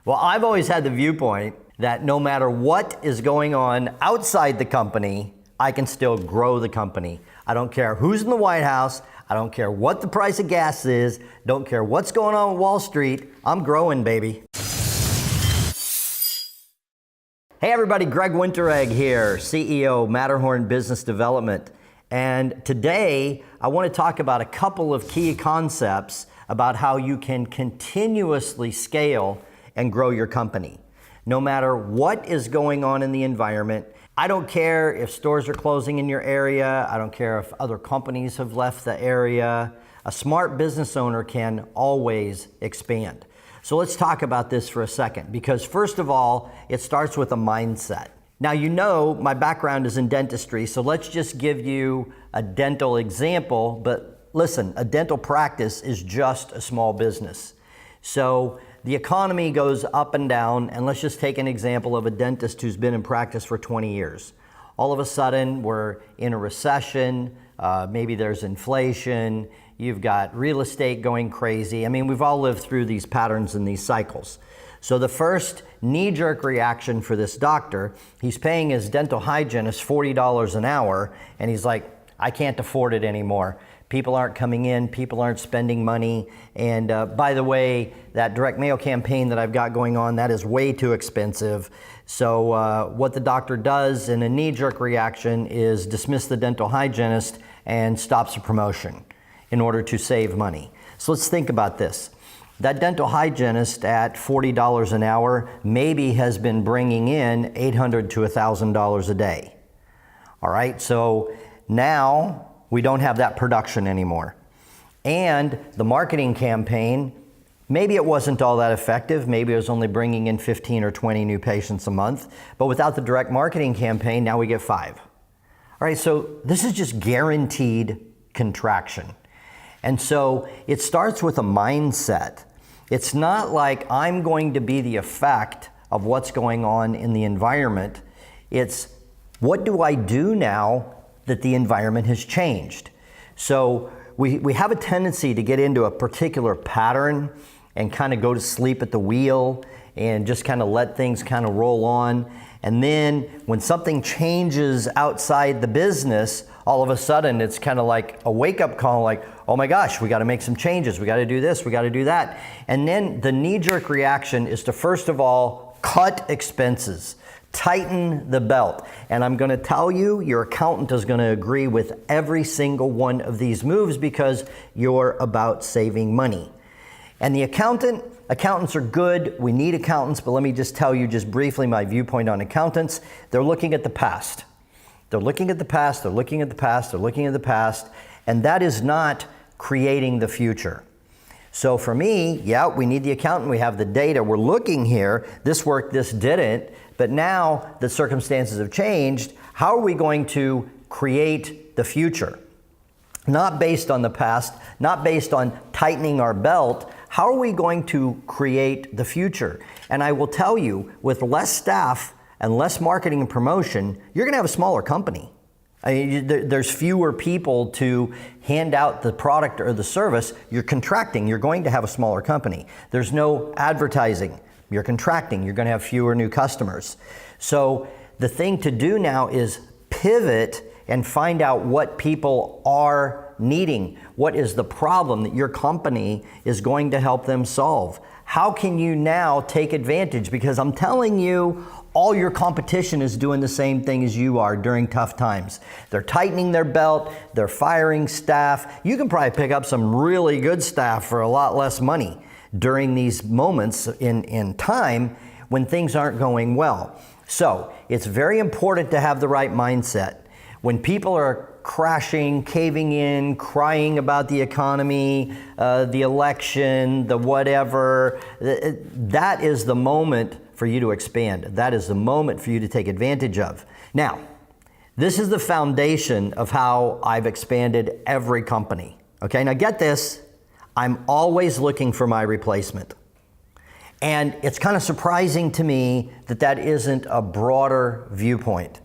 Well, I've always had the viewpoint that no matter what is going on outside the company, I can still grow the company. I don't care who's in the White House. I don't care what the price of gas is. Don't care what's going on with Wall Street. I'm growing, baby. Hey everybody, Greg Winteregg here, CEO, Matterhorn Business Development. And today I want to talk about a couple of key concepts about how you can continuously scale and grow your company. No matter what is going on in the environment, I don't care if stores are closing in your area, I don't care if other companies have left the area, a smart business owner can always expand. So let's talk about this for a second, because first of all, it starts with a mindset. Now, you know my background is in dentistry, so let's just give you a dental example, but listen, a dental practice is just a small business. So the economy goes up and down, and let's just take an example of a dentist who's been in practice for 20 years. All of a sudden, we're in a recession, maybe there's inflation, you've got real estate going crazy. I mean, we've all lived through these patterns and these cycles. So the first knee-jerk reaction for this doctor, he's paying his dental hygienist $40 an hour, and he's like, I can't afford it anymore. People aren't coming in, people aren't spending money, and by the way, that direct mail campaign that I've got going on, that is way too expensive. So what the doctor does in a knee-jerk reaction is dismiss the dental hygienist and stops the promotion in order to save money. So let's think about this. That dental hygienist at $40 an hour maybe has been bringing in $800 to $1,000 a day. All right, so now we don't have that production anymore. And the marketing campaign, maybe it wasn't all that effective. Maybe it was only bringing in 15 or 20 new patients a month. But without the direct marketing campaign, now we get 5. All right, so this is just guaranteed contraction. And so it starts with a mindset. It's not like I'm going to be the effect of what's going on in the environment. It's what do I do now that the environment has changed? So we have a tendency to get into a particular pattern and kind of go to sleep at the wheel and just kind of let things kind of roll on. And then when something changes outside the business, all of a sudden it's kind of like a wake-up call, like, oh my gosh, we got to make some changes. We got to do this, we got to do that. And then the knee-jerk reaction is to, first of all, cut expenses. Tighten the belt. And I'm going to tell you, your accountant is going to agree with every single one of these moves because you're about saving money. And the accountants are good. We need accountants, but let me just tell you just briefly my viewpoint on accountants. They're looking at the past. They're looking at the past, they're looking at the past, they're looking at the past, and that is not creating the future. So for me, yeah, we need the accountant, we have the data, we're looking here, this worked, this didn't, but now the circumstances have changed. How are we going to create the future? Not based on the past, not based on tightening our belt. How are we going to create the future? And I will tell you, with less staff and less marketing and promotion, you're going to have a smaller company. I mean, there's fewer people to hand out the product or the service. You're contracting. You're going to have a smaller company. There's no advertising. You're contracting. You're going to have fewer new customers. So the thing to do now is pivot and find out what people are needing. What is the problem that your company is going to help them solve? How can you now take advantage? Because I'm telling you, all your competition is doing the same thing as you are during tough times. They're tightening their belt, they're firing staff. You can probably pick up some really good staff for a lot less money during these moments in time when things aren't going well. So it's very important to have the right mindset. When people are crashing, caving in, crying about the economy, the election, the whatever, that is the moment for you to expand. That is the moment for you to take advantage of. Now, this is the foundation of how I've expanded every company. Okay, now get this, I'm always looking for my replacement. And it's kind of surprising to me that that isn't a broader viewpoint.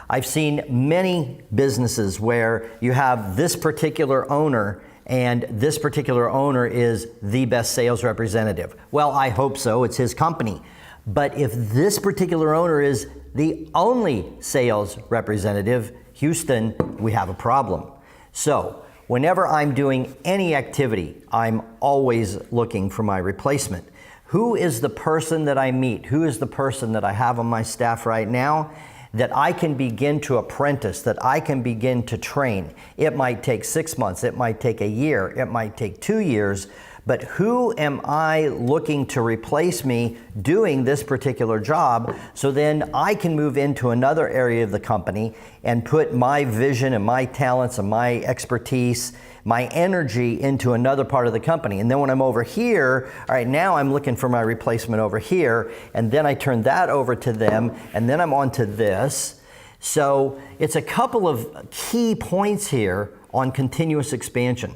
I've seen many businesses where you have this particular owner and this particular owner is the best sales representative. Well, I hope so. It's his company. But if this particular owner is the only sales representative, Houston, we have a problem. So whenever I'm doing any activity, I'm always looking for my replacement. Who is the person that I meet? Who is the person that I have on my staff right now that I can begin to apprentice, that I can begin to train? It might take 6 months, it might take a year, it might take 2 years, but who am I looking to replace me doing this particular job, so then I can move into another area of the company and put my vision and my talents and my expertise, my energy into another part of the company. And then when I'm over here, all right, now I'm looking for my replacement over here, and then I turn that over to them, and then I'm on to this. So it's a couple of key points here on continuous expansion.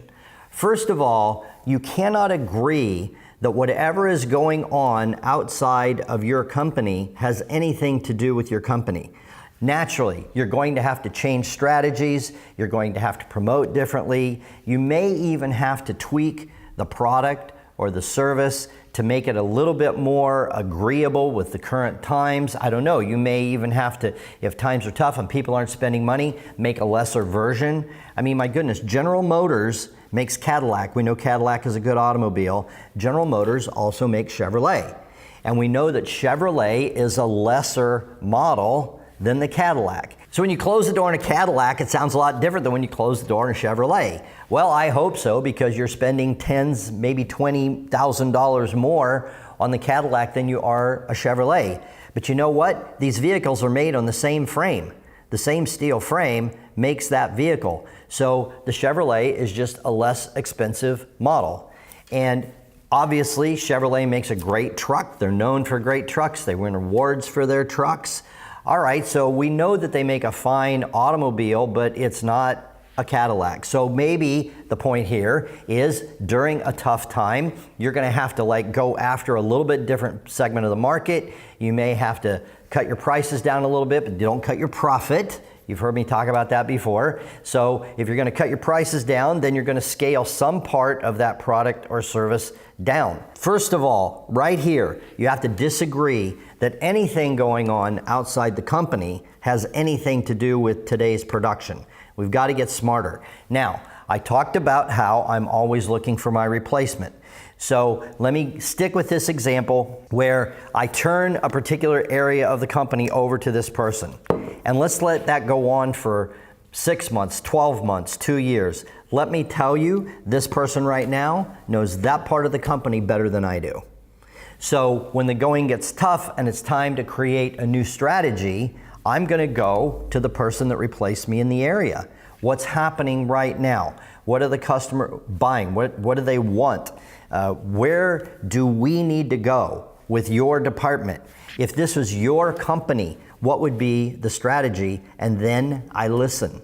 First of all, you cannot agree that whatever is going on outside of your company has anything to do with your company. Naturally, you're going to have to change strategies, you're going to have to promote differently, you may even have to tweak the product or the service to make it a little bit more agreeable with the current times. I don't know, you may even have to, if times are tough and people aren't spending money, make a lesser version. I mean, my goodness, General Motors makes Cadillac. We know Cadillac is a good automobile. General Motors also makes Chevrolet. And we know that Chevrolet is a lesser model than the Cadillac. So when you close the door on a Cadillac, it sounds a lot different than when you close the door on a Chevrolet. Well, I hope so, because you're spending tens, maybe $20,000 more on the Cadillac than you are a Chevrolet. But you know what? These vehicles are made on the same frame. The same steel frame makes that vehicle. So the Chevrolet is just a less expensive model. And obviously, Chevrolet makes a great truck. They're known for great trucks. They win awards for their trucks. All right, so we know that they make a fine automobile, but it's not a Cadillac. So maybe the point here is during a tough time, you're gonna have to go after a little bit different segment of the market. You may have to cut your prices down a little bit, but don't cut your profit. You've heard me talk about that before. So if you're gonna cut your prices down, then you're gonna scale some part of that product or service down. First of all, right here, you have to disagree that anything going on outside the company has anything to do with today's production. We've got to get smarter. Now, I talked about how I'm always looking for my replacement. So let me stick with this example where I turn a particular area of the company over to this person. And let's let that go on for 6 months, 12 months, 2 years. Let me tell you, this person right now knows that part of the company better than I do. So when the going gets tough and it's time to create a new strategy, I'm going to go to the person that replaced me in the area. What's happening right now? What are the customer buying? What do they want? Where do we need to go with your department? If this was your company, what would be the strategy? And then I listen.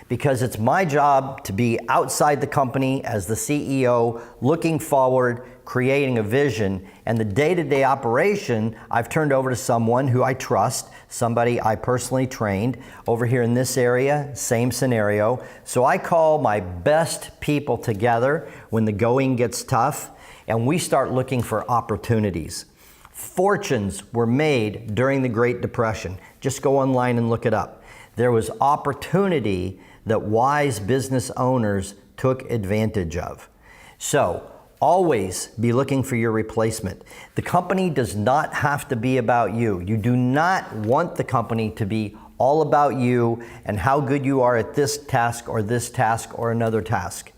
Because it's my job to be outside the company as the CEO, looking forward, creating a vision, and the day-to-day operation I've turned over to someone who I trust, somebody I personally trained. Over here in this area, same scenario. So I call my best people together when the going gets tough, and we start looking for opportunities. Fortunes were made during the Great Depression. Just go online and look it up. There was opportunity that wise business owners took advantage of. So always be looking for your replacement. The company does not have to be about you. You do not want the company to be all about you and how good you are at this task or another task.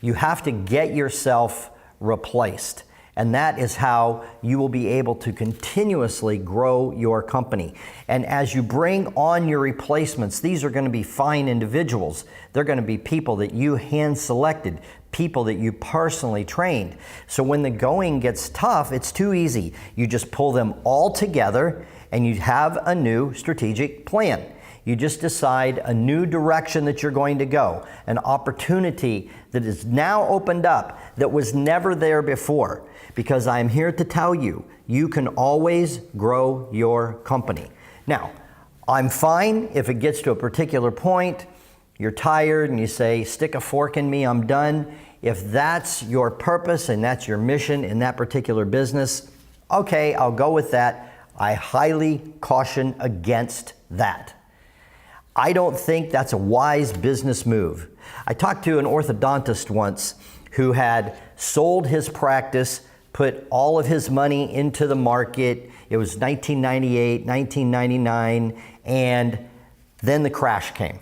You have to get yourself replaced. And that is how you will be able to continuously grow your company. And as you bring on your replacements, these are going to be fine individuals. They're going to be people that you hand selected, people that you personally trained. So when the going gets tough, it's too easy. You just pull them all together and you have a new strategic plan. You just decide a new direction that you're going to go, an opportunity that is now opened up that was never there before. Because I'm here to tell you, you can always grow your company. Now, I'm fine if it gets to a particular point, you're tired and you say, stick a fork in me, I'm done. If that's your purpose and that's your mission in that particular business, okay, I'll go with that. I highly caution against that. I don't think that's a wise business move. I talked to an orthodontist once who had sold his practice, put all of his money into the market. It was 1998, 1999, and then the crash came.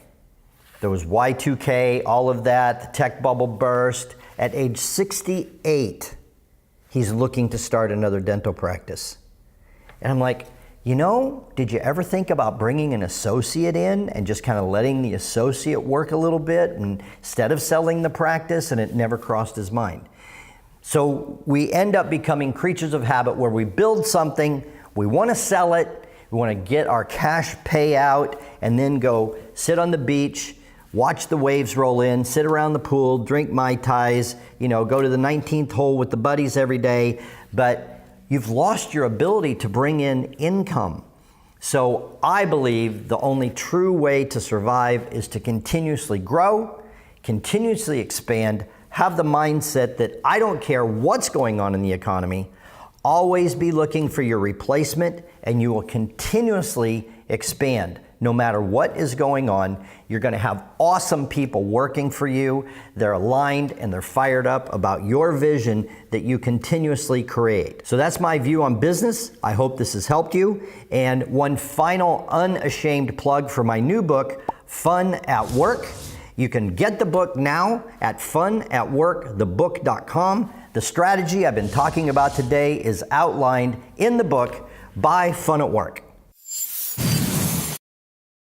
There was Y2K, all of that, the tech bubble burst. At age 68, he's looking to start another dental practice. And I'm like, did you ever think about bringing an associate in and just kind of letting the associate work a little bit instead of selling the practice? And it never crossed his mind. So we end up becoming creatures of habit where we build something, we want to sell it, we want to get our cash payout, and then go sit on the beach, watch the waves roll in, sit around the pool, drink Mai Tais, go to the 19th hole with the buddies every day. But you've lost your ability to bring in income. So I believe the only true way to survive is to continuously grow, continuously expand, have the mindset that I don't care what's going on in the economy, always be looking for your replacement, and you will continuously expand. No matter what is going on, you're going to have awesome people working for you. They're aligned and they're fired up about your vision that you continuously create. So that's my view on business. I hope this has helped you. And one final unashamed plug for my new book, Fun at Work. You can get the book now at funatworkthebook.com. The strategy I've been talking about today is outlined in the book by Fun at Work.